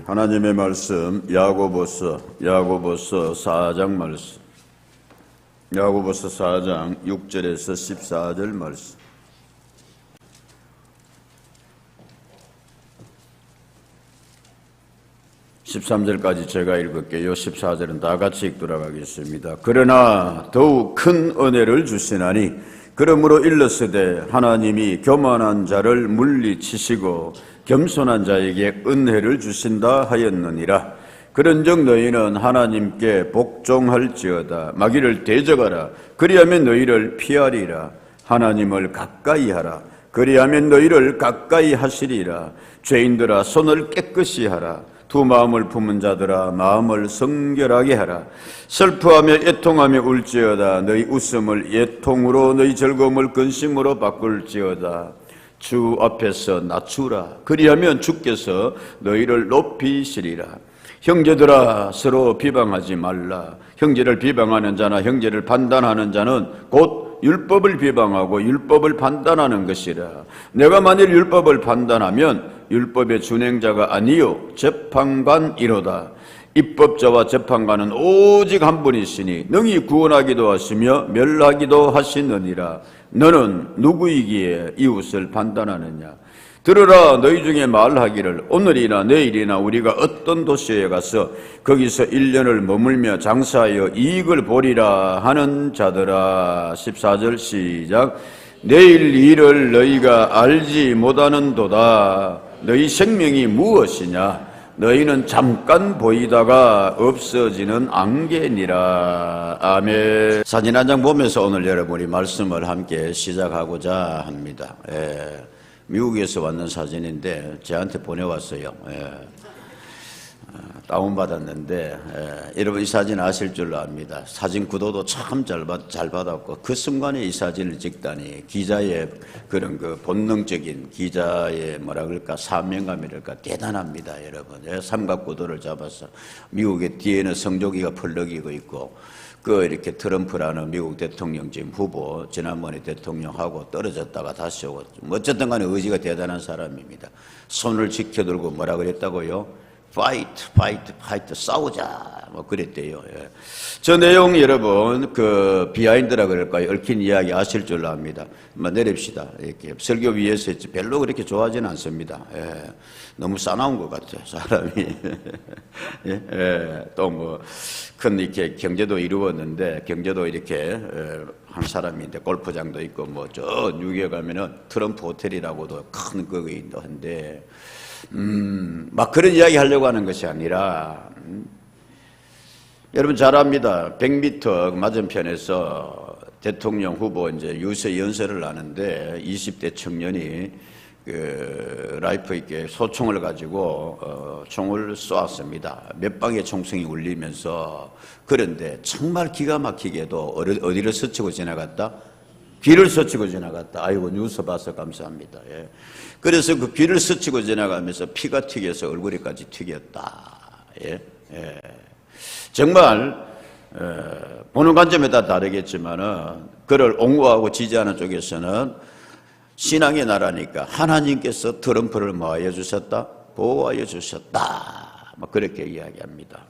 하나님의 말씀 야고보서 4장 말씀, 야고보서 4장 6절에서 14절 말씀. (13절까지) 제가 읽을게요. 14절은 다 같이 읽도록 하겠습니다. 그러나 더욱 큰 은혜를 주시나니 그러므로 일렀으되 하나님이 교만한 자를 물리치시고 겸손한 자에게 은혜를 주신다 하였느니라. 그런즉 너희는 하나님께 복종할지어다. 마귀를 대적하라. 그리하면 너희를 피하리라. 하나님을 가까이 하라. 그리하면 너희를 가까이 하시리라. 죄인들아 손을 깨끗이 하라. 두 마음을 품은 자들아 마음을 성결하게 하라. 슬퍼하며 애통하며 울지어다. 너희 웃음을 애통으로 너희 즐거움을 근심으로 바꿀지어다. 주 앞에서 낮추라. 그리하면 주께서 너희를 높이시리라. 형제들아 서로 비방하지 말라. 형제를 비방하는 자나 형제를 판단하는 자는 곧 율법을 비방하고 율법을 판단하는 것이라. 내가 만일 율법을 판단하면 율법의 준행자가 아니요 재판관이로다. 입법자와 재판관은 오직 한 분이시니 능히 구원하기도 하시며 멸하기도 하시느니라. 너는 누구이기에 이웃을 판단하느냐? 들으라. 너희 중에 말하기를 오늘이나 내일이나 우리가 어떤 도시에 가서 거기서 1년을 머물며 장사하여 이익을 보리라 하는 자들아. 14절 시작. 내일 일을 너희가 알지 못하는도다. 너희 생명이 무엇이냐? 너희는 잠깐 보이다가 없어지는 안개니라. 아멘. 사진 한 장 보면서 오늘 여러분이 말씀을 함께 시작하고자 합니다. 미국에서 왔는 사진인데 저한테 보내왔어요. 다운받았는데 여러분 이 사진 아실 줄로 압니다. 사진 구도도 참 잘 받았고 그 순간에 이 사진을 찍다니 기자의 그런 그 본능적인 기자의 뭐라 그럴까 사명감이랄까 대단합니다. 여러분 삼각구도를 잡아서 미국의 뒤에는 성조기가 펄럭이고 있고 그 이렇게 트럼프라는 미국 대통령 지금 후보 지난번에 대통령하고 떨어졌다가 다시 오고 어쨌든 간에 의지가 대단한 사람입니다. 손을 지켜들고 뭐라 그랬다고요? 파이트 싸우자 뭐 그랬대요. 저 내용 여러분 그 비하인드라 그럴까요? 얽힌 이야기 아실 줄로 압니다. 한번 내립시다. 이렇게 설교 위에서 별로 그렇게 좋아하지는 않습니다. 너무 싸나운 것 같아요 사람이. 또 뭐 큰 이렇게 경제도 이루었는데 경제도 이렇게 한 사람인데 골프장도 있고 뭐 저 뉴욕에 가면은 트럼프 호텔이라고도 큰 그게 한데. 막 그런 이야기 하려고 하는 것이 아니라 여러분 잘 압니다. 100m 맞은편에서 대통령 후보 이제 유세 연설을 하는데 20대 청년이 그 라이프 있게 소총을 가지고 총을 쏘았습니다. 몇 방의 총성이 울리면서. 그런데 정말 기가 막히게도 어디를 스치고 지나갔다? 귀를 스치고 지나갔다. 아이고 뉴스 봐서 감사합니다. 그래서 그 귀를 스치고 지나가면서 피가 튀겨서 얼굴에까지 튀겼다. 정말 보는 관점에 따라 다르겠지만은 그를 옹호하고 지지하는 쪽에서는 신앙의 나라니까 하나님께서 트럼프를 뭐하여 주셨다? 보호하여 주셨다. 막 그렇게 이야기합니다.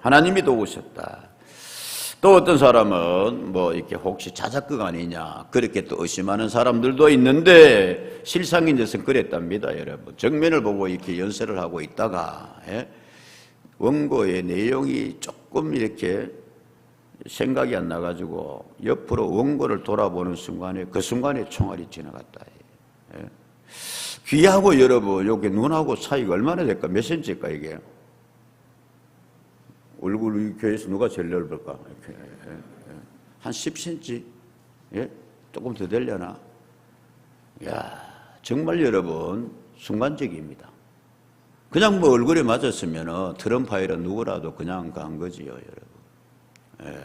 하나님이 도우셨다. 또 어떤 사람은 뭐 이렇게 혹시 자작극 아니냐 그렇게 또 의심하는 사람들도 있는데 실상인 것은 그랬답니다. 여러분 정면을 보고 이렇게 연설을 하고 있다가 원고의 내용이 조금 이렇게 생각이 안 나가지고 옆으로 원고를 돌아보는 순간에 그 순간에 총알이 지나갔다. 귀하고 여러분 여기 눈하고 차이가 얼마나 될까? 몇 센치일까 이게? 얼굴 이 교회에서 누가 제일 넓을까? 이렇게. 한 10cm? 조금 더 되려나? 야, 정말 여러분 순간적입니다. 그냥 뭐 얼굴에 맞았으면 트럼프이라 누구라도 그냥 간 거지요, 여러분.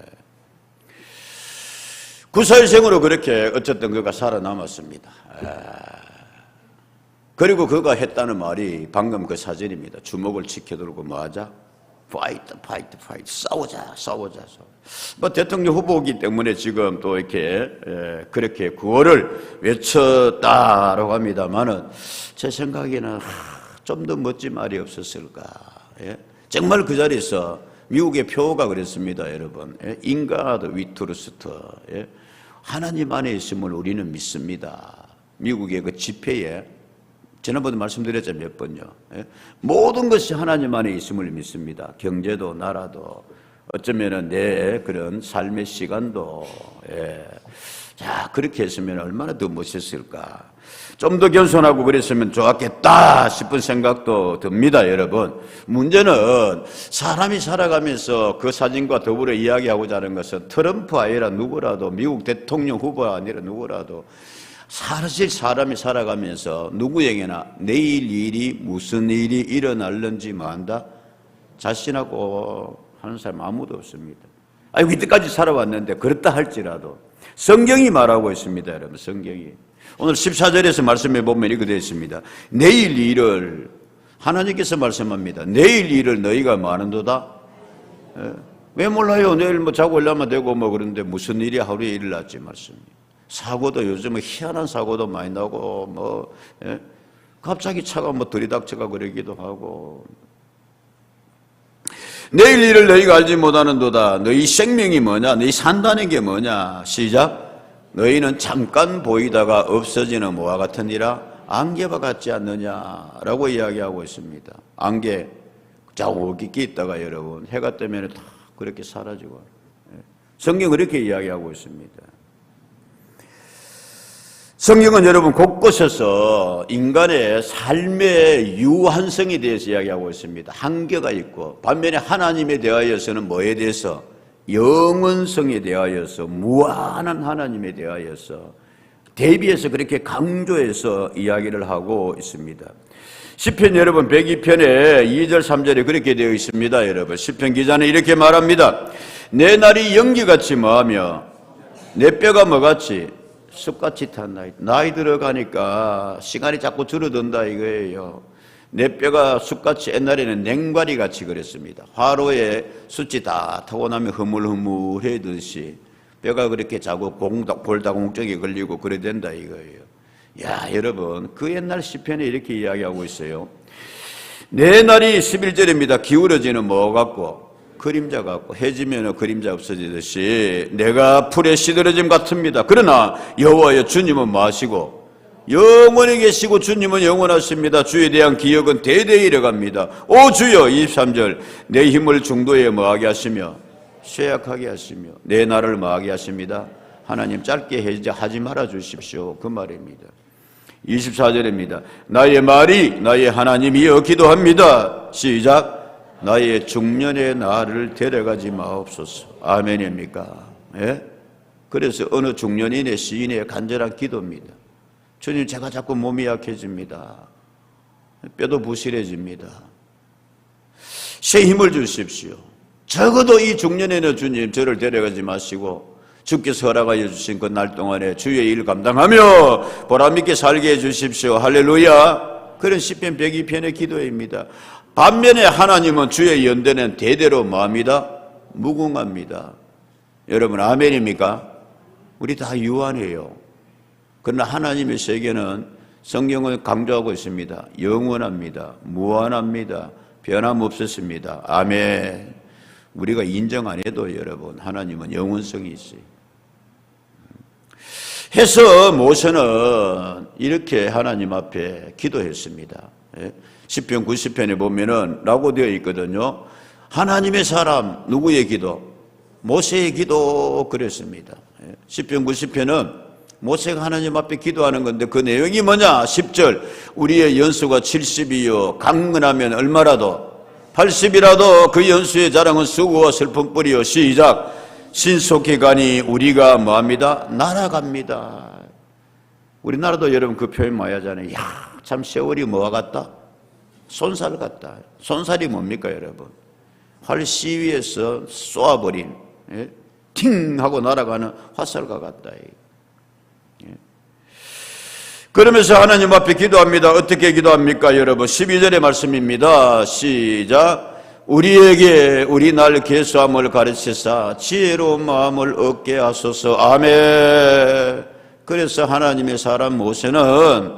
구사일생으로 그렇게 어쨌든 그가 살아남았습니다. 그리고 그가 했다는 말이 방금 그 사진입니다. 주먹을 지켜들고 뭐하자? 파이트 싸우자. 뭐 대통령 후보이기 때문에 지금 또 이렇게 그렇게 구호를 외쳤다라고 합니다만은 제 생각에는 좀 더 멋진 말이 없었을까? 예? 정말 그 자리에서 미국의 표가 그랬습니다, 여러분. 예? In God we trust. 예? 하나님 안에 있음을 우리는 믿습니다. 미국의 그 집회에 지난번에 말씀드렸죠, 몇 번요. 예? 모든 것이 하나님 안에 있음을 믿습니다. 경제도 나라도 어쩌면은 내 그런 삶의 시간도. 예. 자, 그렇게 했으면 얼마나 더 멋있을까. 좀 더 겸손하고 그랬으면 좋았겠다 싶은 생각도 듭니다, 여러분. 문제는 사람이 살아가면서 그 사진과 더불어 이야기하고자 하는 것은 트럼프 아니라 누구라도, 미국 대통령 후보가 아니라 누구라도 사실 사람이 살아가면서 누구에게나 내일 일이 무슨 일이 일어날는지 뭐한다? 자신하고 하는 사람 아무도 없습니다. 아이고, 이때까지 살아왔는데 그렇다 할지라도 성경이 말하고 있습니다, 여러분. 성경이 오늘 14절에서 말씀해 보면 이렇게 되어 있습니다. 내일 일을 하나님께서 말씀합니다. 내일 일을 너희가 뭐 하는도다? 예. 왜 몰라요? 내일 뭐 자고 일하면 되고 뭐 그런데 무슨 일이 하루에 일어났지 말씀입니다. 사고도 요즘은 희한한 사고도 많이 나고 뭐 예? 갑자기 차가 뭐 들이닥쳐가 그러기도 하고. 내일 일을 너희가 알지 못하는도다. 너희 생명이 뭐냐? 너희 산다는 게 뭐냐? 시작. 너희는 잠깐 보이다가 없어지는 뭐와 같으니라? 안개와 같지 않느냐라고 이야기하고 있습니다. 안개 자욱있게 있다가 여러분 해가 뜨면 다 그렇게 사라지고. 성경은 그렇게 이야기하고 있습니다. 성경은 여러분 곳곳에서 인간의 삶의 유한성에 대해서 이야기하고 있습니다. 한계가 있고, 반면에 하나님에 대하여서는 뭐에 대해서? 영원성에 대하여서, 무한한 하나님에 대하여서 대비해서 그렇게 강조해서 이야기를 하고 있습니다. 시편 여러분 102편에 2절 3절에 그렇게 되어 있습니다. 여러분 시편 기자는 이렇게 말합니다. 내 날이 연기같이 뭐하며 내 뼈가 뭐같이 쑥같이 탄 나이 들어가니까 시간이 자꾸 줄어든다 이거예요. 내 뼈가 쑥같이, 옛날에는 냉과리 같이 그랬습니다. 화로에 숯이 다 타고 나면 흐물흐물해듯이 뼈가 그렇게 자꾸 볼다공증이 걸리고 그래야 된다 이거예요. 야, 여러분 그 옛날 시편에 이렇게 이야기하고 있어요. 내 날이 11절입니다. 기울어지는 뭐 같고? 그림자 같고, 해지면 그림자 없어지듯이 내가 풀에 시들어짐 같습니다. 그러나 여호와여 주님은 뭐 하시고? 영원히 계시고 주님은 영원하십니다. 주에 대한 기억은 대대에 이어갑니다. 오 주여 23절 내 힘을 중도에 뭐하게 하시며 쇠약하게 하시며 내 날을 뭐하게 하십니다. 하나님 짧게 하지 말아 주십시오. 그 말입니다. 24절입니다. 나의 말이 나의 하나님이여 기도합니다. 시작. 나의 중년의 나를 데려가지 마옵소서. 아멘입니까? 예? 그래서 어느 중년인의 시인의 간절한 기도입니다. 주님, 제가 자꾸 몸이 약해집니다. 뼈도 부실해집니다. 새 힘을 주십시오. 적어도 이 중년에는 주님 저를 데려가지 마시고 주께서 허락하여 주신 그 날 동안에 주의 일 감당하며 보람있게 살게 해주십시오. 할렐루야. 그런 시편 102편의 기도입니다. 반면에 하나님은 주의 연대는 대대로 뭐합니다? 무궁합니다. 여러분 아멘입니까? 우리 다 유한해요. 그러나 하나님의 세계는 성경을 강조하고 있습니다. 영원합니다. 무한합니다. 변함없었습니다. 아멘. 우리가 인정 안 해도 여러분 하나님은 영원성이 있어요. 해서 모세는 이렇게 하나님 앞에 기도했습니다. 시편 90편에 보면은 라고 되어 있거든요. 하나님의 사람 누구의 기도? 모세의 기도 그랬습니다. 시편 90편은 모세가 하나님 앞에 기도하는 건데 그 내용이 뭐냐? 10절 우리의 연수가 70이요 강건하면 얼마라도 80이라도 그 연수의 자랑은 수고와 슬픔뿐이요. 시작. 신속히 가니 우리가 뭐합니다? 날아갑니다. 우리나라도 여러분 그 표현 많이 하잖아요. 야, 참 세월이 뭐와 같다? 손살 같다. 손살이 뭡니까 여러분? 활 시위에서 쏘아버린 팅 하고 날아가는 화살과 같다. 그러면서 하나님 앞에 기도합니다. 어떻게 기도합니까 여러분? 12절의 말씀입니다. 시작. 우리에게 우리 날 계수함을 가르치사 지혜로운 마음을 얻게 하소서. 아멘. 그래서 하나님의 사람 모세는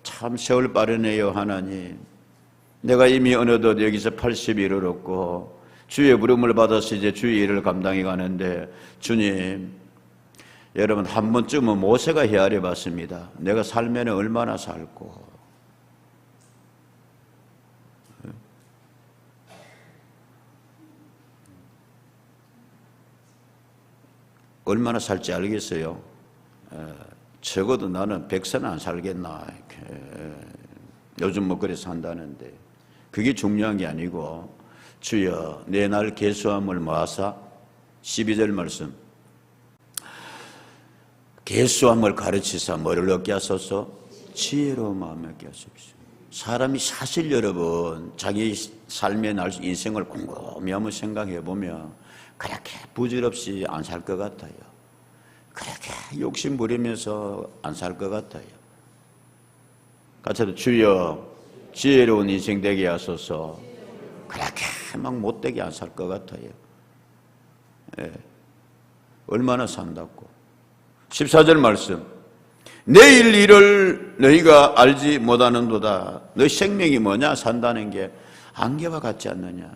참 세월 빠르네요 하나님. 내가 이미 어느덧 여기서 80일을 얻고 주의 부름을 받아서 이제 주의 일을 감당해 가는데 주님, 여러분 한 번쯤은 모세가 헤아려 봤습니다. 내가 살면 얼마나 살고 얼마나 살지 알겠어요. 적어도 나는 100세는 안 살겠나 이렇게. 요즘 뭐 그래 산다는데 그게 중요한 게 아니고 주여 내 날 계수함을 모아사 12절 말씀 계수함을 가르치사 뭐를 얻게 하소서? 지혜로운 마음을 얻게 하소서. 사람이 사실 여러분 자기 삶의 날 인생을 곰곰이 한번 생각해 보면 그렇게 부질없이 안 살 것 같아요. 그렇게 욕심 부리면서 안 살 것 같아요. 같이 주여 지혜로운 인생 되게 하소서. 그렇게 막 못되게 안 살 것 같아요. 예. 얼마나 산다고. 14절 말씀 내일 일을 너희가 알지 못하는도다. 너희 생명이 뭐냐? 산다는 게 안개와 같지 않느냐.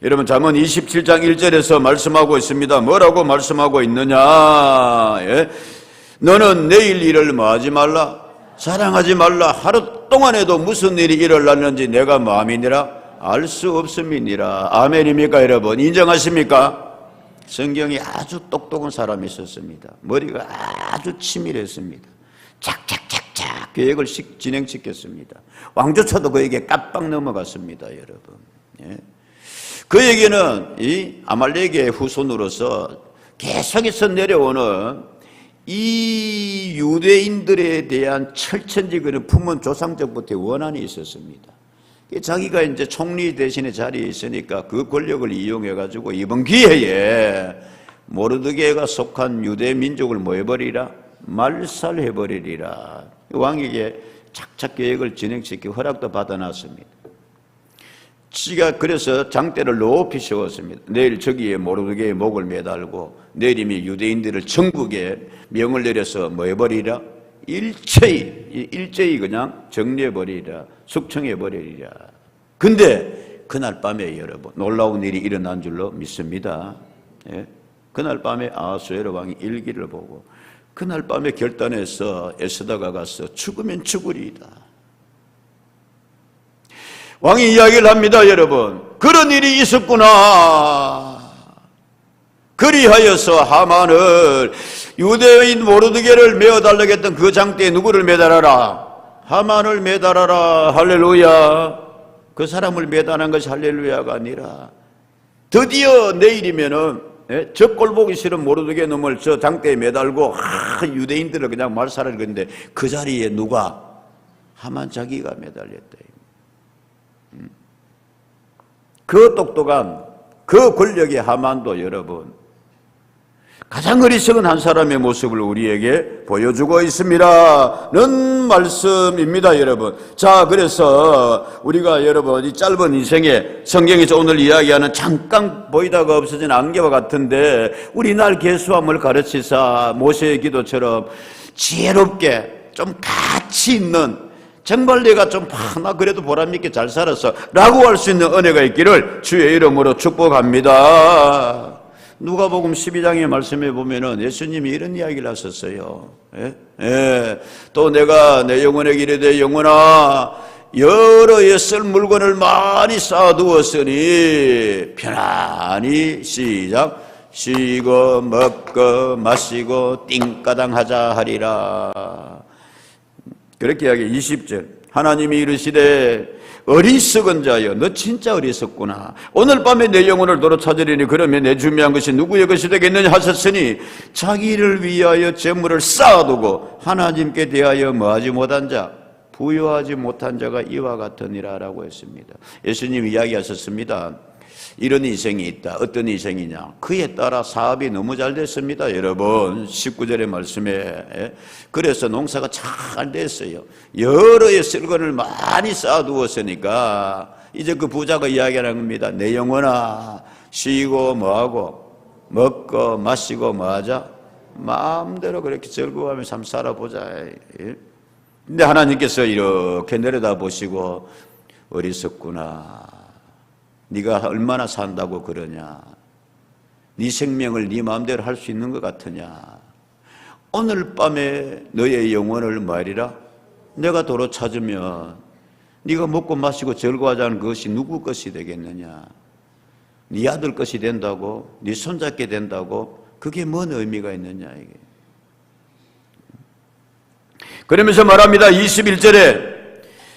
여러분 잠언 27장 1절에서 말씀하고 있습니다. 뭐라고 말씀하고 있느냐? 예? 너는 내일 일을 뭐하지 말라? 사랑하지 말라. 하루 동안에도 무슨 일이 일어났는지 내가 마음이니라 알 수 없음이니라. 아멘입니까 여러분? 인정하십니까? 성경에 아주 똑똑한 사람이 있었습니다. 머리가 아주 치밀했습니다. 착착착착 계획을 진행시켰습니다. 왕조차도 그에게 깜빡 넘어갔습니다 여러분. 예. 그에게는 이 아말렉의 후손으로서 계속해서 내려오는 이 유대인들에 대한 철천지근을 품은 조상적부터 원한이 있었습니다. 자기가 이제 총리 대신에 자리에 있으니까 그 권력을 이용해 가지고 이번 기회에 모르드게가 속한 유대 민족을 뭐 해버리라? 말살해버리리라. 왕에게 착착 계획을 진행시키고 허락도 받아놨습니다. 지가 그래서 장대를 높이 세웠습니다. 내일 저기에 모르드게의 목을 매달고 내일이면 유대인들을 전국에 명을 내려서 뭐 해버리라? 일제히 그냥 정리해버리라. 숙청해버리리라. 근데 그날 밤에 여러분 놀라운 일이 일어난 줄로 믿습니다. 예? 그날 밤에 아하수에로 왕이 일기를 보고 그날 밤에 결단해서 에스더가 가서 죽으면 죽으리이다. 왕이 이야기를 합니다 여러분. 그런 일이 있었구나. 그리하여서 하만을 유대인 모르드게를 메어달라고 했던 그 장대에 누구를 매달아라? 하만을 매달아라. 할렐루야. 그 사람을 매달한 것이 할렐루야가 아니라 드디어 내일이면은 저 꼴 보기 싫은 모르드게 놈을 저 장대에 매달고 유대인들을 그냥 말살을 했는데 그 자리에 누가? 하만 자기가 매달렸다. 그 똑똑한 그 권력의 하만도 여러분 가장 어리석은 한 사람의 모습을 우리에게 보여주고 있습니다는 말씀입니다 여러분. 자 그래서 우리가 여러분 이 짧은 인생에 성경에서 오늘 이야기하는 잠깐 보이다가 없어진 안개와 같은데 우리 날 계수함을 가르치사 모세의 기도처럼 지혜롭게 좀 가치 있는 정말 내가 좀 나 그래도 보람있게 잘 살았어 라고 할 수 있는 은혜가 있기를 주의 이름으로 축복합니다. 누가복음 12장의 말씀에 보면은 예수님이 이런 이야기를 하셨어요. 또 내가 내 영혼에게 이르되 영혼아 여러 옛쓸 물건을 많이 쌓아두었으니 편안히 시작 쉬고 먹고 마시고 띵까당 하자 하리라. 그렇게 이야기 20절 하나님이 이르시되 어리석은 자여 너 진짜 어리석구나. 오늘 밤에 내 영혼을 도로 찾으리니 그러면 내 준비한 것이 누구의 것이 되겠느냐 하셨으니 자기를 위하여 재물을 쌓아두고 하나님께 대하여 뭐하지 못한 자 부유하지 못한 자가 이와 같으니라 라고 했습니다. 예수님이 이야기하셨습니다. 이런 인생이 있다. 어떤 인생이냐? 그에 따라 사업이 너무 잘 됐습니다 여러분. 19절의 말씀에 그래서 농사가 잘 됐어요. 여러의 쓸거를 많이 쌓아두었으니까 이제 그 부자가 이야기하는 겁니다. 내 영혼아 쉬고 뭐하고 먹고 마시고 뭐하자? 마음대로 그렇게 즐거워하며 삶 살아보자. 근데 하나님께서 이렇게 내려다 보시고 어리석구나. 네가 얼마나 산다고 그러냐. 네 생명을 네 마음대로 할 수 있는 것 같으냐. 오늘 밤에 너의 영혼을 말이라 내가 도로 찾으면 네가 먹고 마시고 즐거워하자는 것이 누구 것이 되겠느냐. 네 아들 것이 된다고, 네 손잡게 된다고, 그게 뭔 의미가 있느냐 이게. 그러면서 말합니다. 21절에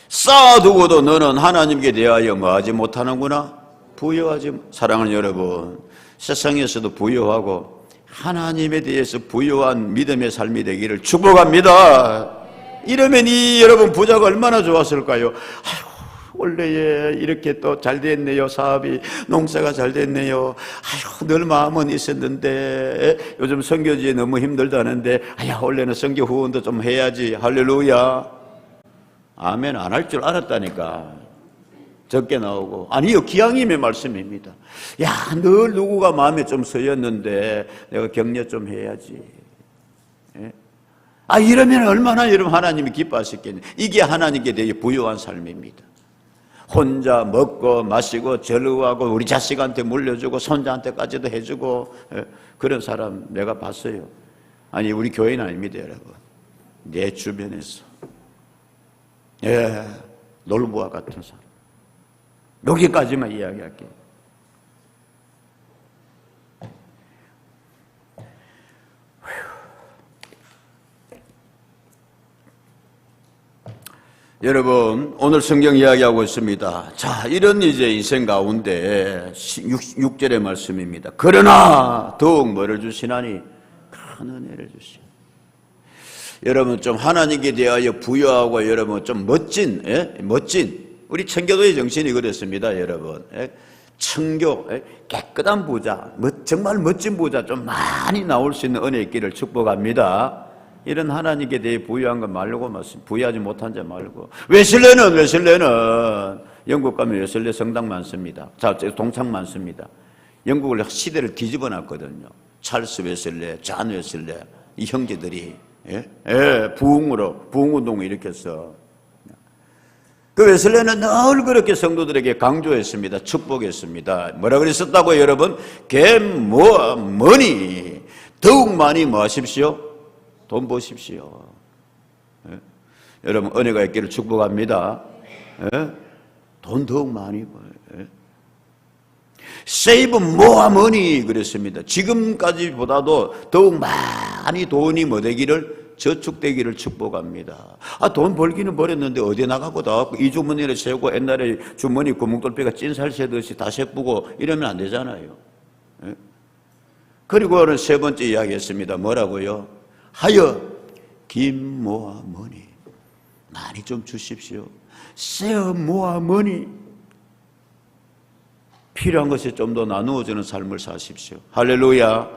쌓아두고도 너는 하나님께 대하여 뭐하지 못하는구나. 부여하지. 사랑하는 여러분, 세상에서도 부여하고 하나님에 대해서 부여한 믿음의 삶이 되기를 축복합니다. 이러면 여러분 부자가 얼마나 좋았을까요? 아이고, 원래 이렇게 또 잘 됐네요. 사업이, 농사가 잘 됐네요. 아이고, 늘 마음은 있었는데 요즘 선교지에 너무 힘들다는데 원래는 선교 후원도 좀 해야지. 할렐루야. 아멘. 안 할 줄 알았다니까. 적게 나오고. 아니요, 기왕임의 말씀입니다. 늘 누구가 마음에 좀 서였는데 내가 격려 좀 해야지. 예? 이러면 얼마나 여러분 하나님이 기뻐하셨겠냐. 이게 하나님께 대해 부유한 삶입니다. 혼자 먹고 마시고 즐거워하고 우리 자식한테 물려주고 손자한테까지도 해주고, 그런 사람 내가 봤어요. 아니, 우리 교회는 아닙니다, 여러분. 내 주변에서. 놀부와 같은 사람. 여기까지만 이야기할게요. 여러분, 오늘 성경 이야기하고 있습니다. 자, 이런 이제 인생 가운데 6절의 말씀입니다. 그러나 더욱 뭐를 주시나니? 큰 은혜를 주시니. 여러분, 좀 하나님께 대하여 부여하고 여러분 좀 멋진 우리 청교도의 정신이 그렇습니다, 여러분. 청교, 깨끗한 부자, 정말 멋진 부자 좀 많이 나올 수 있는 은혜 있기를 축복합니다. 이런 하나님께 대해 부여한 것 말고, 부여하지 못한 자 말고. 웨슬레는 영국 가면 웨슬레 성당 많습니다. 자, 동창 많습니다. 영국을 시대를 뒤집어 놨거든요. 찰스 웨슬레, 잔 웨슬레, 이 형제들이 부흥운동을 일으켰어. 그 웨슬레는 늘 그렇게 성도들에게 강조했습니다. 축복했습니다. 뭐라 그랬었다고요, 여러분? 머니 더욱 많이 뭐 하십시오? 돈 버십시오. 여러분, 은혜가 있기를 축복합니다. 돈 더욱 많이 벌. Save more money 그랬습니다. 지금까지보다도 더욱 많이 돈이 뭐 되기를, 저축되기를 축복합니다. 돈 벌기는 벌었는데 어디에 나가고 나왔고 이 주머니를 세우고 옛날에 주머니 구멍돌피가 찐살 세듯이 다 세쁘고 이러면 안 되잖아요. 그리고는 세 번째 이야기했습니다. 뭐라고요? 하여 김 모아 머니 많이 좀 주십시오. 세어 모아 머니 필요한 것이 좀 더 나누어주는 삶을 사십시오. 할렐루야.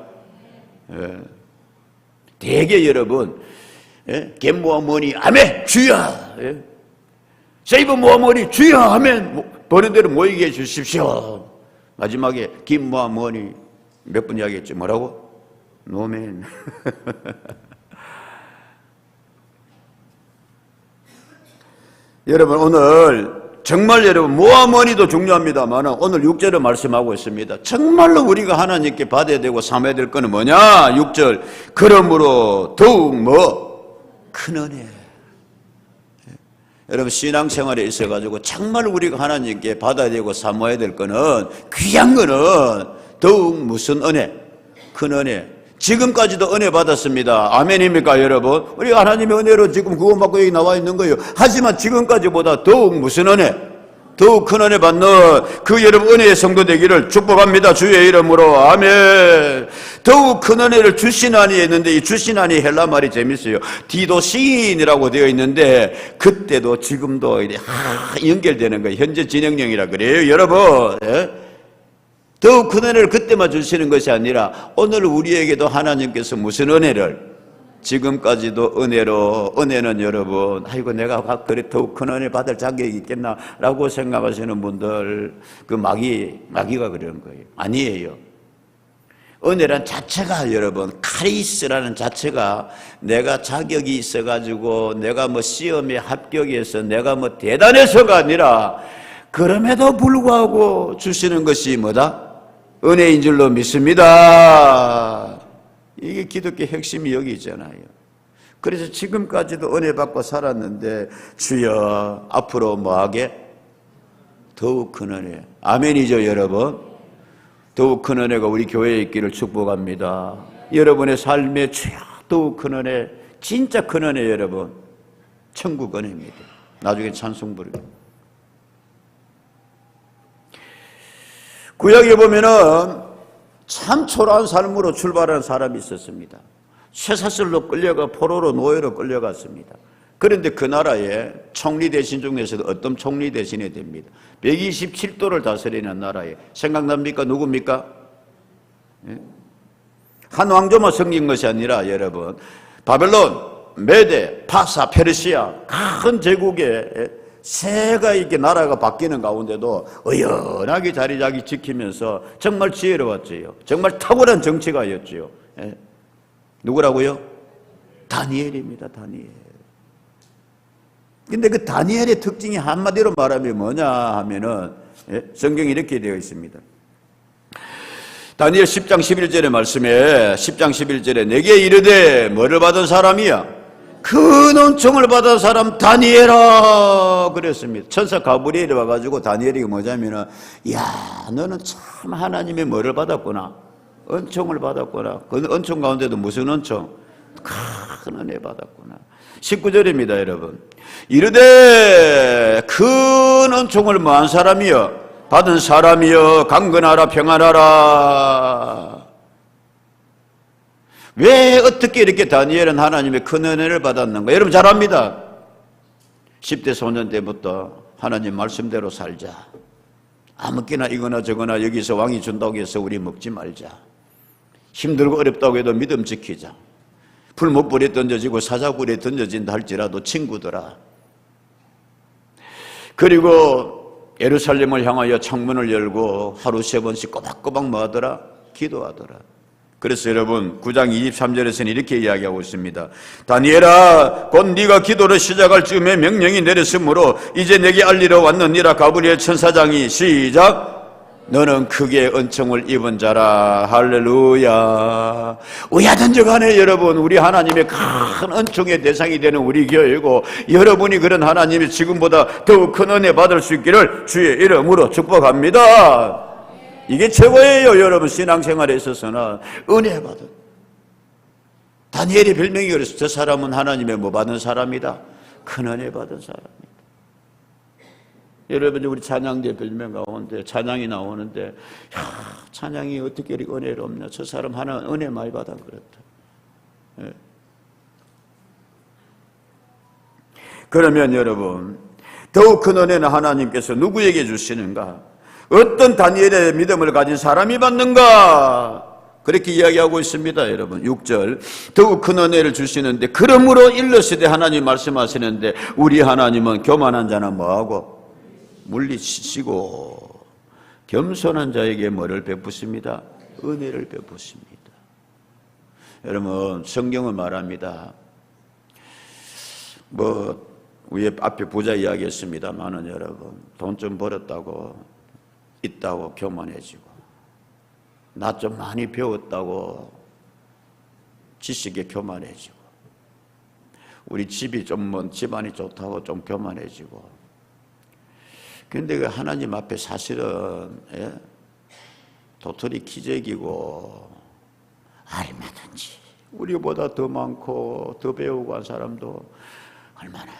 대개 여러분, 겜 모아 머니 아멘 주여, 세이브 모아 머니 주여 아멘, 버는 대로 모이게 해주십시오. 마지막에 김 모아 머니 몇 번 이야기했죠. 뭐라고? 노멘. 여러분, 오늘 정말 여러분 모아머니도 중요합니다만 오늘 6절을 말씀하고 있습니다. 정말로 우리가 하나님께 받아야 되고 삼아야 될 거는 뭐냐? 6절 그러므로 더욱 큰 은혜. 여러분, 신앙생활에 있어가지고 정말 우리가 하나님께 받아야 되고 삼아야 될 거는, 귀한 거는 더욱 무슨 은혜? 큰 은혜. 지금까지도 은혜 받았습니다. 아멘입니까, 여러분? 우리 하나님의 은혜로 지금 구원받고 여기 나와 있는 거예요. 하지만 지금까지보다 더욱 무슨 은혜? 더욱 큰 은혜 받는 그 여러분 은혜의 성도 되기를 축복합니다. 주의 이름으로 아멘. 더욱 큰 은혜를 주시나니 했는데, 이 주시나니 헬라 말이 재밌어요. 디도시인이라고 되어 있는데 그때도 지금도 연결되는 거예요. 현재 진행형이라 그래요, 여러분. 더욱 큰 은혜를 그때만 주시는 것이 아니라 오늘 우리에게도 하나님께서 무슨 은혜를, 지금까지도 은혜는 여러분, 아이고 내가 그래 더욱 큰 은혜 받을 자격이 있겠나 라고 생각하시는 분들, 그 마귀가 그러는 거예요. 아니에요. 은혜란 자체가 여러분, 카리스라는 자체가 내가 자격이 있어가지고 내가 뭐 시험에 합격해서 내가 뭐 대단해서가 아니라 그럼에도 불구하고 주시는 것이 뭐다? 은혜인 줄로 믿습니다. 이게 기독교 핵심이 여기 있잖아요. 그래서 지금까지도 은혜 받고 살았는데 주여 앞으로 뭐하게? 더욱 큰 은혜. 아멘이죠 여러분? 더욱 큰 은혜가 우리 교회에 있기를 축복합니다. 여러분의 삶에 주여 더욱 큰 은혜, 진짜 큰 은혜 여러분, 천국 은혜입니다. 나중에 찬송 부르게. 구약에 보면은 참 초라한 삶으로 출발한 사람이 있었습니다. 쇠사슬로 끌려가 포로로 노예로 끌려갔습니다. 그런데 그 나라에 총리 대신 중에서도 어떤 총리 대신이 됩니다. 127도를 다스리는 나라에 생각납니까? 누굽니까? 한 왕조만 생긴 것이 아니라 여러분 바벨론, 메데, 파사, 페르시아 큰 제국에 새가 이렇게 나라가 바뀌는 가운데도 의연하게 자리 지키면서 정말 지혜로웠지요. 정말 탁월한 정치가였지요. 누구라고요? 다니엘입니다. 다니엘. 근데 그 다니엘의 특징이 한마디로 말하면 뭐냐 하면은 성경이 이렇게 되어 있습니다. 다니엘 10장 11절의 말씀에 10장 11절에 내게 이르되 뭐를 받은 사람이야? 큰 은총을 받은 사람 다니엘아 그랬습니다. 천사 가브리엘이 와가지고 다니엘이 뭐냐면은 야 너는 참 하나님의 뭐를 받았구나, 은총을 받았구나. 그 은총 가운데도 무슨 은총? 큰 은혜 받았구나. 19절입니다 여러분. 이르되 큰 은총을 뭐한 사람이여? 받은 사람이여 강건하라 평안하라. 왜 어떻게 이렇게 다니엘은 하나님의 큰 은혜를 받았는가? 여러분 잘 압니다. 10대 소년 때부터 하나님 말씀대로 살자. 아무렇게나 이거나 저거나 여기서 왕이 준다고 해서 우리 먹지 말자. 힘들고 어렵다고 해도 믿음 지키자. 풀목불에 던져지고 사자굴에 던져진다 할지라도 친구들아. 그리고 예루살렘을 향하여 창문을 열고 하루 3번씩 꼬박꼬박 뭐 하더라? 기도하더라. 그래서 여러분 9장 23절에서는 이렇게 이야기하고 있습니다. 다니엘아 곧 네가 기도를 시작할 즈음에 명령이 내렸으므로 이제 내게 알리러 왔느니라. 가브리엘 천사장이 시작. 너는 크게 은총을 입은 자라. 할렐루야. 어디든지 간에 여러분 우리 하나님의 큰 은총의 대상이 되는 우리 교회이고 여러분이 그런 하나님이 지금보다 더욱 큰 은혜 받을 수 있기를 주의 이름으로 축복합니다. 이게 최고예요 여러분. 신앙생활에 있어서는 은혜 받은 다니엘의 별명이 그래서 저 사람은 하나님의 뭐 받은 사람이다? 큰 은혜 받은 사람이다. 여러분 우리 찬양대 별명 가운데 찬양이 나오는데 야, 찬양이 어떻게 이렇게 은혜롭냐. 저 사람 하나 은혜 많이 받아 그랬다. 예. 그러면 여러분 더욱 큰 은혜는 하나님께서 누구에게 주시는가? 어떤 다니엘의 믿음을 가진 사람이 받는가? 그렇게 이야기하고 있습니다 여러분. 6절 더욱 큰 은혜를 주시는데 그러므로 일러시되 하나님 말씀하시는데 우리 하나님은 교만한 자는 뭐하고? 물리치시고 겸손한 자에게 뭐를 베푸십니다? 은혜를 베푸십니다. 여러분 성경은 말합니다. 뭐 위에 앞에 부자 이야기했습니다만은 여러분 돈 좀 벌었다고 있다고 교만해지고 나 좀 많이 배웠다고 지식에 교만해지고 우리 집이 좀 뭐 집안이 좋다고 좀 교만해지고. 그런데 그 하나님 앞에 사실은 도토리 기적이고 얼마든지 우리보다 더 많고 더 배우고 한 사람도 얼마나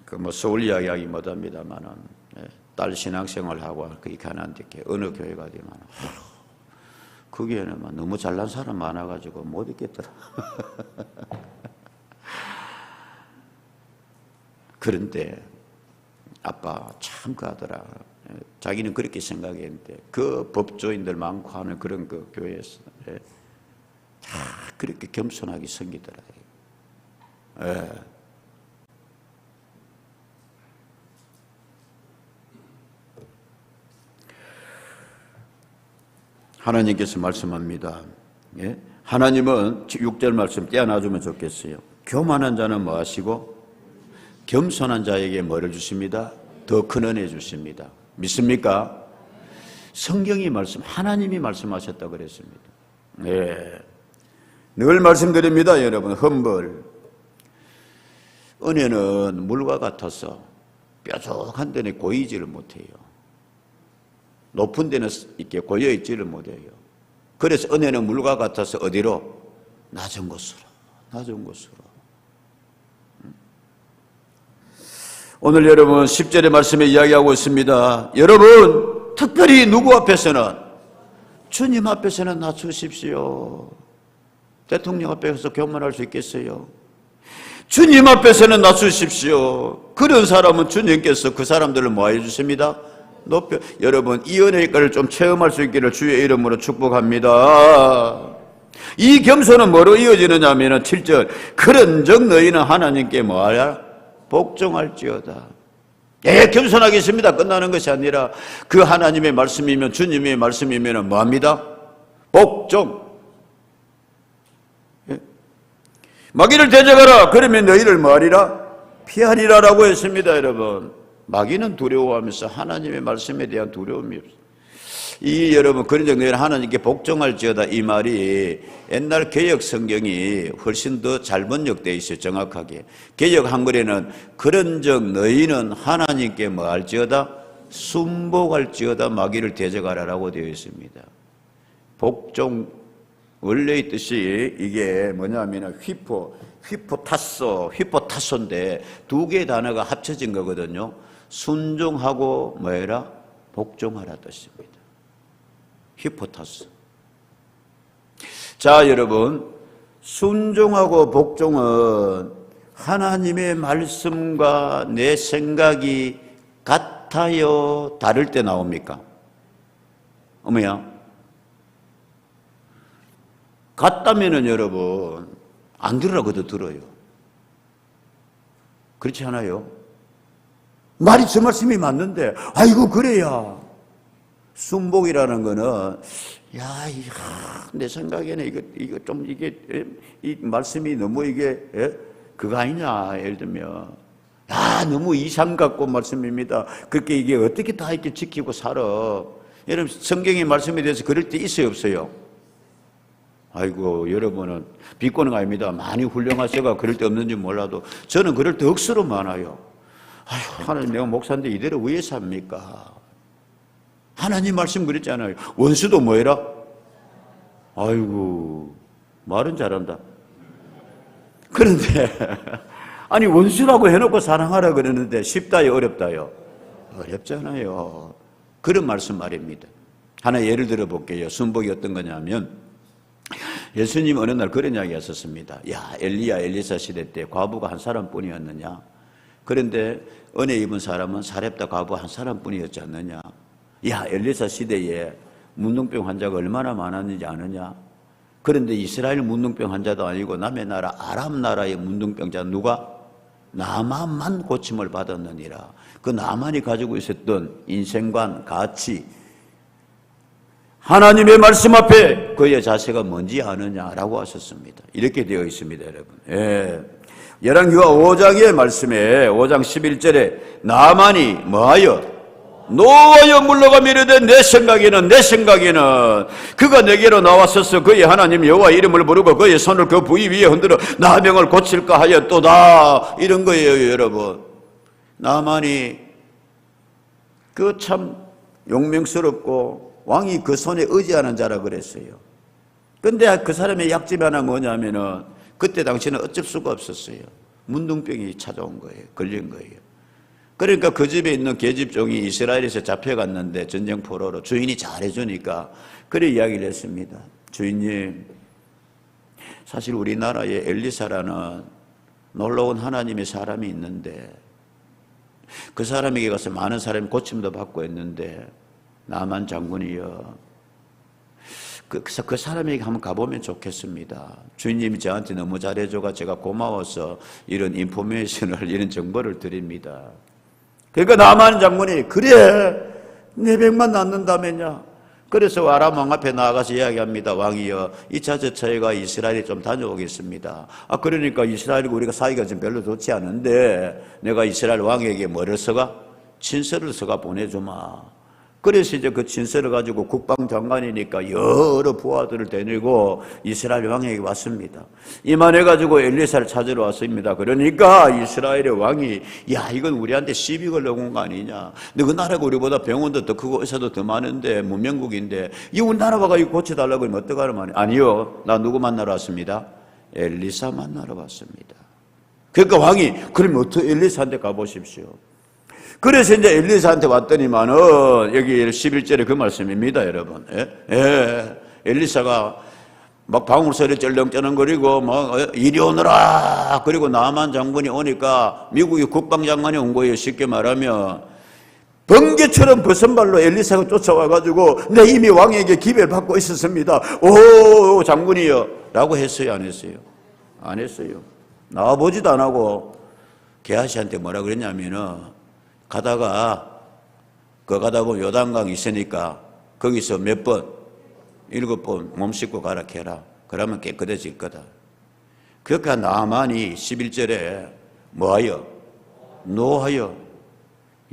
그 뭐 서울 이야기 못합니다만은 딸 신앙생활하고 그 가난한데 어느 교회가 되면 거기에는 너무 잘난 사람 많아가지고 못 있겠더라. 그런데 아빠 참 가더라. 자기는 그렇게 생각했는데 그 법조인들 많고 하는 그런 그 교회에서 다 그렇게 겸손하게 섬기더라. 하나님께서 말씀합니다. 하나님은 6절 말씀 떼어놔주면 좋겠어요. 교만한 자는 뭐 하시고 겸손한 자에게 뭐를 주십니다? 더 큰 은혜 주십니다. 믿습니까? 성경이 하나님이 말씀하셨다고 그랬습니다. 네. 늘 말씀드립니다, 여러분. 흠벌. 은혜는 물과 같아서 뾰족한 데는 고이지를 못해요. 높은 데는 이렇게 고여있지를 못해요. 그래서 은혜는 물과 같아서 어디로? 낮은 곳으로. 낮은 곳으로. 오늘 여러분 10절의 말씀에 이야기하고 있습니다. 여러분 특별히 누구 앞에서는? 주님 앞에서는 낮추십시오. 대통령 앞에서 교만할 수 있겠어요? 주님 앞에서는 낮추십시오. 그런 사람은 주님께서 그 사람들을 뭐 해주십니다? 높여. 여러분 이 은혜의 것을 좀 체험할 수 있기를 주의 이름으로 축복합니다. 이 겸손은 뭐로 이어지느냐 하면 7절 그런즉 너희는 하나님께 뭐하라? 복종할지어다. 겸손하겠습니다. 끝나는 것이 아니라 그 하나님의 말씀이면 주님의 말씀이면 뭐합니다? 복종. 마귀를 대적하라. 그러면 너희를 뭐하리라? 피하리라라고 했습니다. 여러분 마귀는 두려워하면서 하나님의 말씀에 대한 두려움이 없어요. 여러분 그런즉 너희는 하나님께 복종할지어다 이 말이 옛날 개역 성경이 훨씬 더 잘 번역되어 있어요. 정확하게 개역 한글에는 그런즉 너희는 하나님께 뭐 할지어다? 순복할지어다 마귀를 대적하라라고 되어 있습니다. 복종 원래의 뜻이 이게 뭐냐면 휘포타소인데 두 개의 단어가 합쳐진 거거든요. 순종하고 뭐해라? 복종하라 뜻입니다. 휘포타스. 자, 여러분 순종하고 복종은 하나님의 말씀과 내 생각이 같아요? 다를 때 나옵니까? 어머야 같다면은 여러분 안 들으라고도 들어요. 그렇지 않아요? 말이 저 말씀이 맞는데 아이고 그래야. 순복이라는 거는 내 생각에는 이 말씀이 너무 그거 아니냐. 예를 들면 너무 이상 같고 말씀입니다. 그렇게 이게 어떻게 다 이렇게 지키고 살아. 여러분 성경의 말씀에 대해서 그럴 때 있어요 없어요? 아이고 여러분은 비꼬는 거 아닙니다. 많이 훌륭하셔가 그럴 때 없는지 몰라도 저는 그럴 때 억수로 많아요. 아이고 하나님 내가 목사인데 이대로 왜 삽니까? 하나님 말씀 그랬잖아요. 원수도 뭐해라? 아이고 말은 잘한다. 그런데 아니 원수라고 해놓고 사랑하라 그러는데 쉽다요 어렵다요? 어렵잖아요. 그런 말씀 말입니다. 하나 예를 들어 볼게요. 순복이 어떤 거냐면 예수님 어느 날 그런 이야기 하셨습니다. 엘리사 시대 때 과부가 한 사람뿐이었느냐? 그런데 은혜 입은 사람은 사렙다 과부 한 사람뿐이었지 않느냐? 엘리사 시대에 문둥병 환자가 얼마나 많았는지 아느냐? 그런데 이스라엘 문둥병 환자도 아니고 남의 나라 아람 나라의 문둥병자 누가? 나만만 고침을 받았느니라. 그 나만이 가지고 있었던 인생관, 가치, 하나님의 말씀 앞에 그의 자세가 뭔지 아느냐라고 하셨습니다. 이렇게 되어 있습니다, 여러분. 열왕기하 5장의 말씀에 5장 11절에 나만이 뭐하여? 노하여 물러가며 이르되 내 생각에는 그가 내게로 나왔어서 그의 하나님 여호와 이름을 부르고 그의 손을 그 부위 위에 흔들어 나병을 고칠까 하였도다. 이런 거예요, 여러분. 나만이 그 참 용맹스럽고 왕이 그 손에 의지하는 자라 그랬어요. 근데 그 사람의 약점이 하나 뭐냐면은 그때 당시는 어쩔 수가 없었어요. 문둥병이 찾아온 거예요. 걸린 거예요. 그러니까 그 집에 있는 계집종이 이스라엘에서 잡혀갔는데 전쟁포로로 주인이 잘해주니까 그래 이야기를 했습니다. 주인님, 사실 우리나라에 엘리사라는 놀라운 하나님의 사람이 있는데 그 사람에게 가서 많은 사람이 고침도 받고 있는데 나만 장군이요. 그 사람에게 한번 가보면 좋겠습니다. 주인님이 저한테 너무 잘해줘가 제가 고마워서 이런 인포메이션을 이런 정보를 드립니다. 그러니까 나만 장군이 그래 내 병만 낫는다면야 그래서 아람 왕 앞에 나아가서 이야기합니다. 왕이여, 이차 저차가 이스라엘에 좀 다녀오겠습니다. 그러니까 이스라엘과 우리가 사이가 좀 별로 좋지 않은데 내가 이스라엘 왕에게 뭐를 써가? 친서를 써가 보내주마. 그래서 이제 그 친서를 가지고 국방장관이니까 여러 부하들을 데리고 이스라엘 왕에게 왔습니다. 이만해가지고 엘리사를 찾으러 왔습니다. 그러니까 이스라엘의 왕이 야, 이건 우리한테 시비 걸려고 온 거 아니냐. 너그 나라가 우리보다 병원도 더 크고 의사도 더 많은데 문명국인데 이 우리나라 와가 이거 고쳐달라고 하면 어떡하는 말이야. 아니요, 나 누구 만나러 왔습니다? 엘리사 만나러 왔습니다. 그러니까 왕이 그러면 어떻게 엘리사한테 가보십시오. 그래서 이제 엘리사한테 왔더니만은 여기 11절에 그 말씀입니다, 여러분. 엘리사가 막 방울소리 쩔렁쩔렁거리고 막 이리 오너라. 그리고 나만 장군이 오니까 미국의 국방장관이 온 거예요. 쉽게 말하면 번개처럼 벗은발로 엘리사가 쫓아와가지고 내 이미 왕에게 기별을 받고 있었습니다. 오, 장군이요 라고 했어요, 안 했어요? 안 했어요. 나와보지도 안 하고 게하시한테 뭐라 그랬냐면은 가다가 보면 요단강 있으니까 거기서 몇 번 7번 몸 씻고 가라 해라. 그러면 깨끗해질 거다. 그러니까 나만이 11절에 뭐하여? 노하여.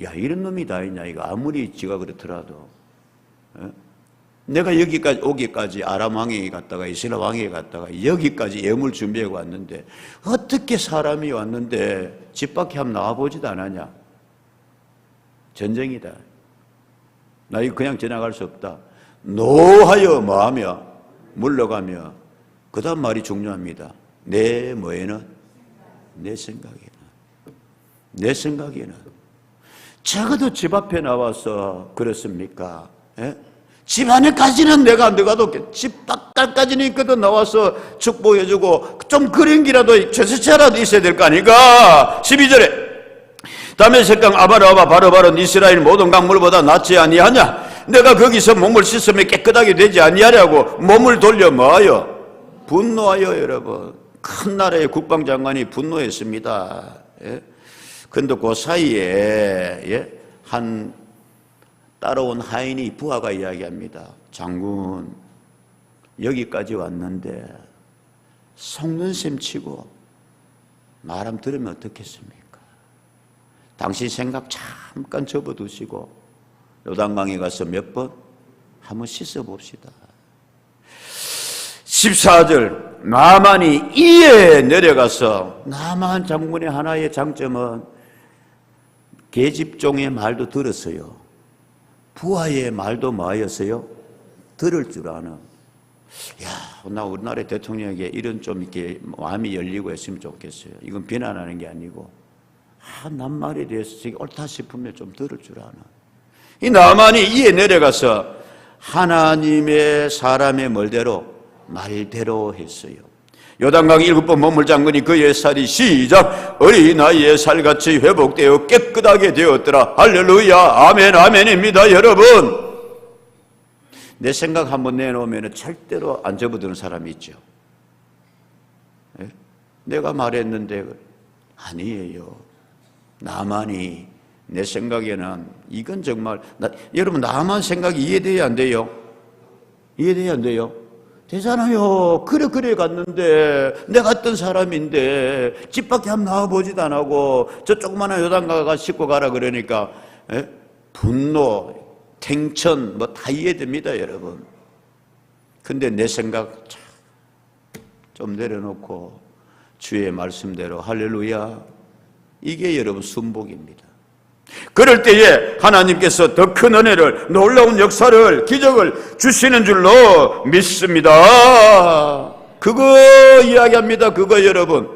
야, 이런 놈이 다 있냐 이거. 아무리 지가 그렇더라도 내가 여기까지 오기까지 아람 왕에게 갔다가 이스라엘 왕에게 갔다가 여기까지 예물 준비하고 왔는데 어떻게 사람이 왔는데 집 밖에 한번 나와보지도 않았냐. 전쟁이다. 나 이거 그냥 지나갈 수 없다. 노하여 뭐하며? 물러가며. 그 다음 말이 중요합니다. 내 뭐에는? 내 생각에는. 내 생각에는. 적어도 집 앞에 나와서 그렇습니까? 집 안에까지는 내가 들어가도 집 밖까지는 있거든. 나와서 축복해주고 좀 그런 기라도 제스처라도 있어야 될 거 아닌가? 12절에 다메섹강 아바라바 바로바로 이스라엘 모든 강물보다 낫지 아니하냐? 내가 거기서 몸을 씻으면 깨끗하게 되지 아니하냐고 몸을 돌려 뭐하여? 분노하여. 여러분, 큰 나라의 국방장관이 분노했습니다. 그런데 그 사이에 한 따라온 하인이 부하가 이야기합니다. 장군, 여기까지 왔는데 속는 셈 치고 말함 들으면 어떻겠습니까? 당신 생각 잠깐 접어두시고 요단강에 가서 몇 번? 한번 씻어봅시다. 14절 나만이 이에 내려가서 나만 장군의 하나의 장점은 계집종의 말도 들었어요. 부하의 말도 뭐였어요? 들을 줄 아는. 야, 나 우리나라 대통령에게 이런 좀 이렇게 마음이 열리고 했으면 좋겠어요. 이건 비난하는 게 아니고 남 말에 대해서 옳다 싶으면 좀 들을 줄 아는. 이 나만이 이에 내려가서 하나님의 사람의 말대로 했어요. 요단강 7번 몸을 잠그니 그의 살이 시작 어린아이의 살같이 회복되어 깨끗하게 되었더라. 할렐루야. 아멘. 아멘입니다. 여러분, 내 생각 한번 내놓으면 절대로 안 접어드는 사람이 있죠. 내가 말했는데 아니에요. 나만이 내 생각에는 이건 정말 여러분 나만 생각이 이해돼야 안 돼요? 이해돼야 안 돼요? 되잖아요. 그래 갔는데 내가 어떤 사람인데 집 밖에 한번 나와보지도 안 하고 저 조그마한 요단강가 씻고 가라 그러니까 분노, 탱천 뭐 다 이해됩니다, 여러분. 근데 내 생각 좀 내려놓고 주의 말씀대로 할렐루야, 이게 여러분 순복입니다. 그럴 때에 하나님께서 더 큰 은혜를, 놀라운 역사를, 기적을 주시는 줄로 믿습니다. 그거 이야기합니다. 그거 여러분.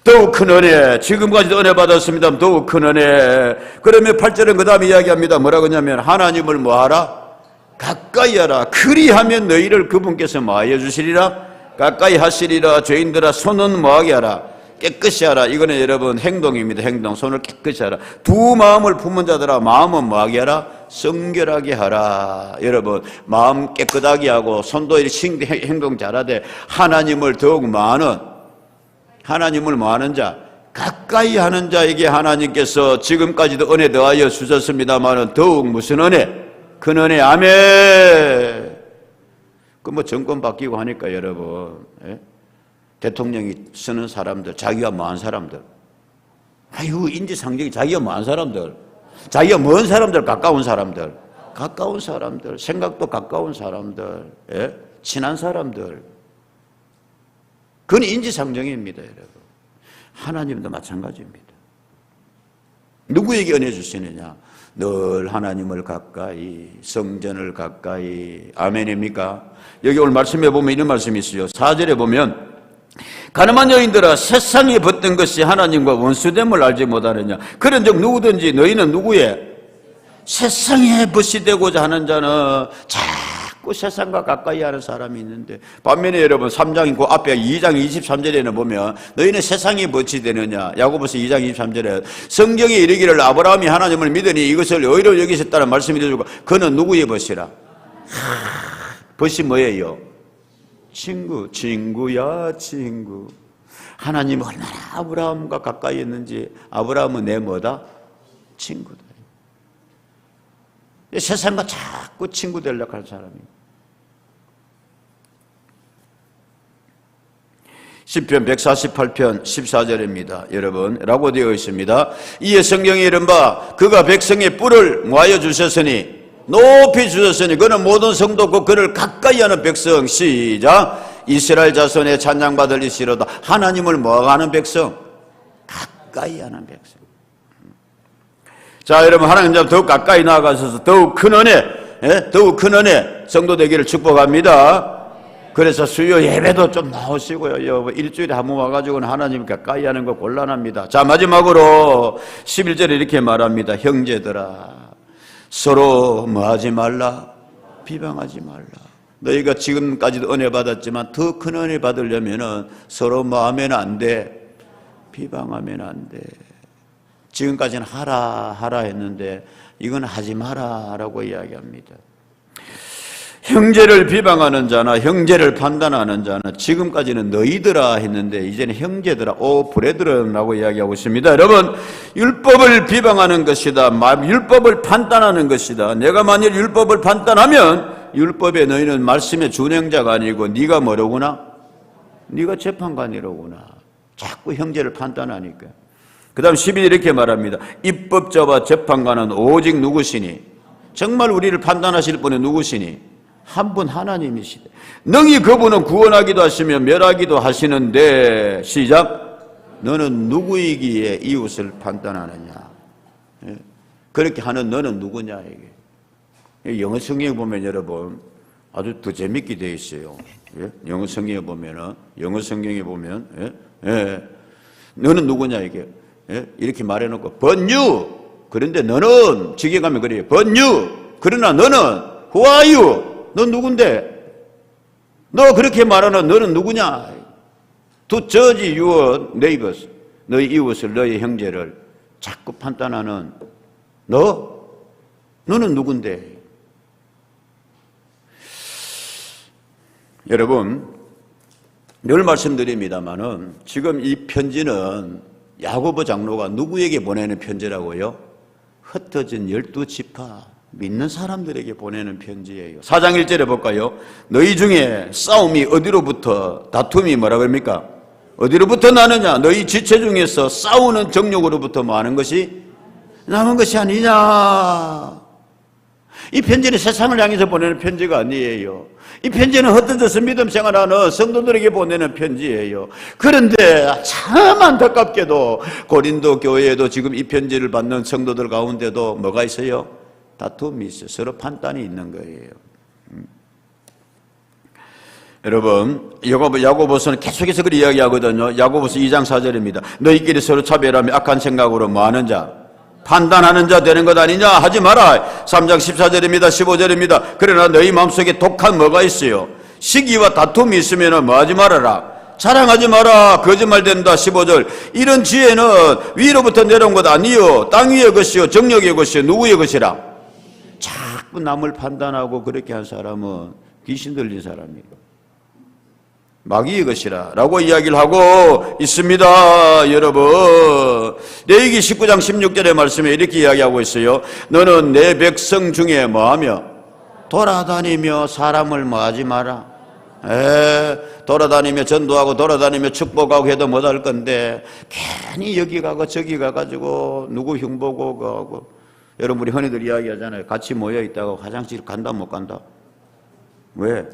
더욱 큰 은혜, 지금까지도 은혜 받았습니다. 더욱 큰 은혜. 그러면 8절은 그 다음에 이야기합니다. 뭐라고 하냐면 하나님을 뭐하라? 가까이 하라. 그리하면 너희를 그분께서 뭐하여 주시리라? 가까이 하시리라. 죄인들아 손은 뭐하게 하라? 깨끗이 하라. 이거는 여러분 행동입니다. 행동. 손을 깨끗이 하라. 두 마음을 품은 자들아 마음은 뭐하게 하라? 성결하게 하라. 여러분 마음 깨끗하게 하고 손도 이렇게 행동 잘하되 하나님을 더욱 많은, 하나님을 뭐하는 자? 가까이 하는 자에게 하나님께서 지금까지도 은혜 더하여 주셨습니다마는 더욱 무슨 은혜? 큰은혜. 아멘. 그 뭐 정권 바뀌고 하니까 여러분, 예? 대통령이 쓰는 사람들, 자기가 뭐한 사람들, 아유 인지상정이 자기가 뭐한 사람들, 자기가 먼 사람들, 가까운 사람들, 생각도 가까운 사람들, 예? 친한 사람들, 그건 인지상정입니다, 여러분. 하나님도 마찬가지입니다. 누구에게 은혜 주시느냐? 늘 하나님을 가까이, 성전을 가까이. 아멘입니까? 여기 오늘 말씀해 보면 이런 말씀이 있어요. 4절에 보면 가늠한 여인들아, 세상에 벗던 것이 하나님과 원수됨을 알지 못하느냐? 그런즉 누구든지 너희는 누구의? 세상에 벗이 되고자 하는 자는 자꾸 세상과 가까이 하는 사람이 있는데, 반면에 여러분 3장 그 앞에 2장 23절에는 보면 너희는 세상에 벗이 되느냐? 야고보서 2장 23절에 성경에 이르기를 아브라함이 하나님을 믿으니 이것을 의로 여기셨다는 말씀이 되어주고, 그는 누구의 벗이라? 벗이 뭐예요? 친구야 친구. 하나님이 얼마나 아브라함과 가까이 있는지, 아브라함은 내 뭐다? 친구다. 세상과 자꾸 친구 되려고 하는 사람이에요. 시편 148편 14절입니다. 여러분, 라고 되어 있습니다. 이에 성경에 이른바 그가 백성의 뿔을 모아여 주셨으니, 높이 주셨으니 그는 모든 성도고 그를 가까이 하는 백성. 시작. 이스라엘 자손의 찬양받을 이시로다. 하나님을 모아가는 백성, 가까이 하는 백성. 자, 여러분, 하나님 앞 더욱 가까이 나아가셔서 더욱 큰 은혜, 더욱 큰 은혜 성도 되기를 축복합니다. 그래서 수요 예배도 좀 나오시고요. 일주일에 한 번 와가지고는 하나님 가까이 하는 거 곤란합니다. 자, 마지막으로 11절에 이렇게 말합니다. 형제들아, 서로 뭐하지 말라? 비방하지 말라. 너희가 지금까지도 은혜 받았지만 더 큰 은혜 받으려면은 서로 뭐 하면 안 돼? 비방하면 안 돼. 지금까지는 하라 했는데 이건 하지 마라라고 이야기합니다. 형제를 비방하는 자나 형제를 판단하는 자는 지금까지는 너희들아 했는데 이제는 형제들아, 오 브레드런라고 이야기하고 있습니다. 여러분, 율법을 비방하는 것이다, 율법을 판단하는 것이다. 내가 만일 율법을 판단하면 율법에 너희는 말씀의 준행자가 아니고 네가 뭐로구나? 네가 재판관이로구나. 자꾸 형제를 판단하니까. 그 다음 12절 이렇게 말합니다. 입법자와 재판관은 오직 누구시니? 정말 우리를 판단하실 분은 누구시니? 한 분 하나님이시다. 능히 그분은 구원하기도 하시며 멸하기도 하시는데, 시작. 너는 누구이기에 이웃을 판단하느냐? 그렇게 하는 너는 누구냐 이게. 영어 성경에 보면 여러분 아주 더 재밌게 되어 있어요. 영어 성경에 보면 너는 누구냐 이게. 이렇게 말해놓고 but you, 그런데 너는 지게 가면 그래요. but you, 그러나 너는 who are you? 너 누군데? 너 그렇게 말하는 너는 누구냐? To judge your neighbors, 너희 이웃을, 너희 형제를 자꾸 판단하는 너는 누군데? 여러분, 늘 말씀드립니다마는 지금 이 편지는 야고보 장로가 누구에게 보내는 편지라고요? 흩어진 12지파 믿는 사람들에게 보내는 편지예요. 4장 1절에 볼까요? 너희 중에 싸움이 어디로부터, 다툼이 뭐라 그럽니까? 어디로부터 나느냐? 너희 지체 중에서 싸우는 정욕으로부터 뭐 하는 것이 남은 것이 아니냐? 이 편지는 세상을 향해서 보내는 편지가 아니에요. 이 편지는 흩어져서 믿음 생활하는 성도들에게 보내는 편지예요. 그런데 참 안타깝게도 고린도 교회에도 지금 이 편지를 받는 성도들 가운데도 뭐가 있어요? 다툼이 있어요. 서로 판단이 있는 거예요. 여러분, 야고보서는 계속해서 그렇게 이야기하거든요. 야고보서 2장 4절입니다. 너희끼리 서로 차별하며 악한 생각으로 뭐 하는 자? 판단하는 자 되는 것 아니냐? 하지 마라. 3장 14절입니다. 15절입니다. 그러나 너희 마음속에 독한 뭐가 있어요? 시기와 다툼이 있으면 뭐 하지 말아라. 자랑하지 마라. 거짓말 된다. 15절. 이런 지혜는 위로부터 내려온 것 아니요, 땅 위의 것이요 정력의 것이요 누구의 것이라? 자꾸 남을 판단하고 그렇게 한 사람은 귀신 들린 사람이고 마귀의 것이라 라고 이야기를 하고 있습니다. 여러분, 레위기 19장 16절의 말씀에 이렇게 이야기하고 있어요. 너는 내 백성 중에 뭐하며 돌아다니며 사람을 뭐 하지 마라. 돌아다니며 전도하고 돌아다니며 축복하고 해도 못할 건데 괜히 여기 가고 저기 가가지고 누구 흉보고 가고. 여러분 우리 흔히들 이야기하잖아요. 같이 모여있다가 화장실 간다 못 간다. 왜?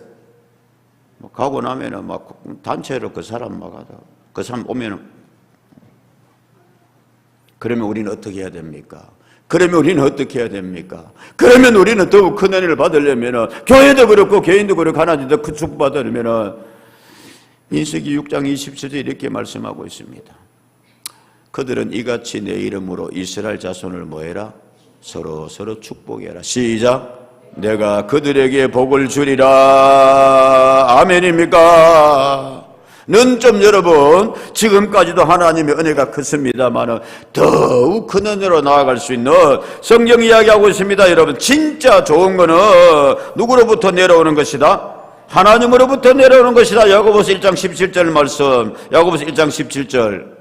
뭐 가고 나면은 막 단체로 그 사람 막 하다. 그 사람 오면은 그러면 우리는 어떻게 해야 됩니까? 그러면 우리는 더욱 큰 은혜를 받으려면은 교회도 그렇고 개인도 그렇고 하나님 더 큰 축복 받으려면은 민수기 6장 27절 이렇게 말씀하고 있습니다. 그들은 이같이 내 이름으로 이스라엘 자손을 뭐해라? 서로 축복해라. 시작. 내가 그들에게 복을 주리라. 아멘입니까? 는 좀 여러분 지금까지도 하나님의 은혜가 컸습니다만 더욱 큰 은혜로 나아갈 수 있는 성경 이야기하고 있습니다. 여러분 진짜 좋은 거는 누구로부터 내려오는 것이다? 하나님으로부터 내려오는 것이다. 야고보서 1장 17절 말씀. 야고보서 1장 17절.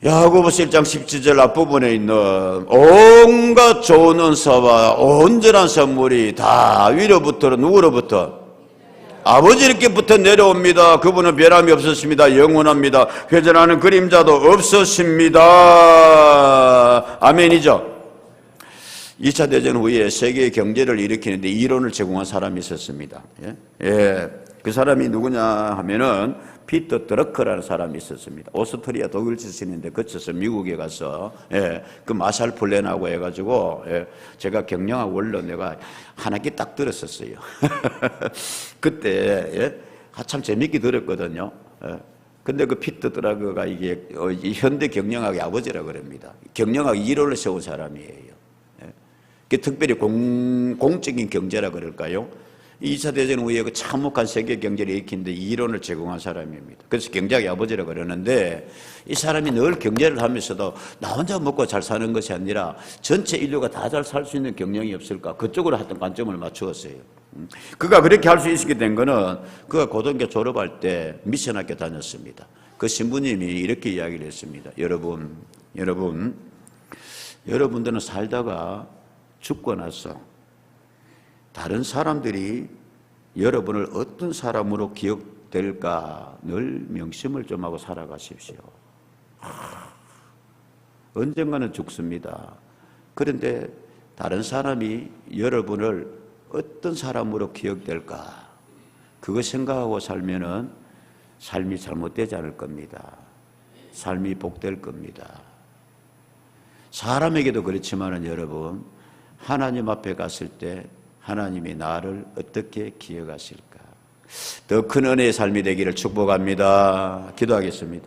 야고보서 1장 17절 앞부분에 있는 온갖 좋은 은사와 온전한 선물이 다 위로부터 누구로부터? 아버지께부터 내려옵니다. 그분은 변함이 없었습니다. 영원합니다. 회전하는 그림자도 없었습니다. 아멘이죠. 2차 대전 후에 세계 경제를 일으키는데 이론을 제공한 사람이 있었습니다. 그 사람이 누구냐 하면은 피터 드러커라는 사람이 있었습니다. 오스트리아 독일 출신인데 거쳐서 미국에 가서 그 마샬 플랜하고 해가지고 제가 경영학 원로 내가 한 학기 딱 들었었어요. 그때 참 재밌게 들었거든요. 근데 그 피터 드러커가 이게 현대 경영학의 아버지라고 그럽니다. 경영학 이론을 세운 사람이에요. 특별히 공적인 경제라 그럴까요? 2차 대전 후에 그 참혹한 세계 경제를 일으키는데 이론을 제공한 사람입니다. 그래서 경제학의 아버지라고 그러는데 이 사람이 늘 경제를 하면서도 나 혼자 먹고 잘 사는 것이 아니라 전체 인류가 다 잘 살 수 있는 경영이 없을까? 그쪽으로 하여튼 관점을 맞추었어요. 그가 그렇게 할 수 있게 된 거는 그가 고등학교 졸업할 때 미션학교 다녔습니다. 그 신부님이 이렇게 이야기를 했습니다. 여러분들은 살다가 죽고 나서 다른 사람들이 여러분을 어떤 사람으로 기억될까 늘 명심을 좀 하고 살아가십시오. 언젠가는 죽습니다. 그런데 다른 사람이 여러분을 어떤 사람으로 기억될까 그거 생각하고 살면은 삶이 잘못되지 않을 겁니다. 삶이 복될 겁니다. 사람에게도 그렇지만은 여러분 하나님 앞에 갔을 때 하나님이 나를 어떻게 기억하실까? 더 큰 은혜의 삶이 되기를 축복합니다. 기도하겠습니다.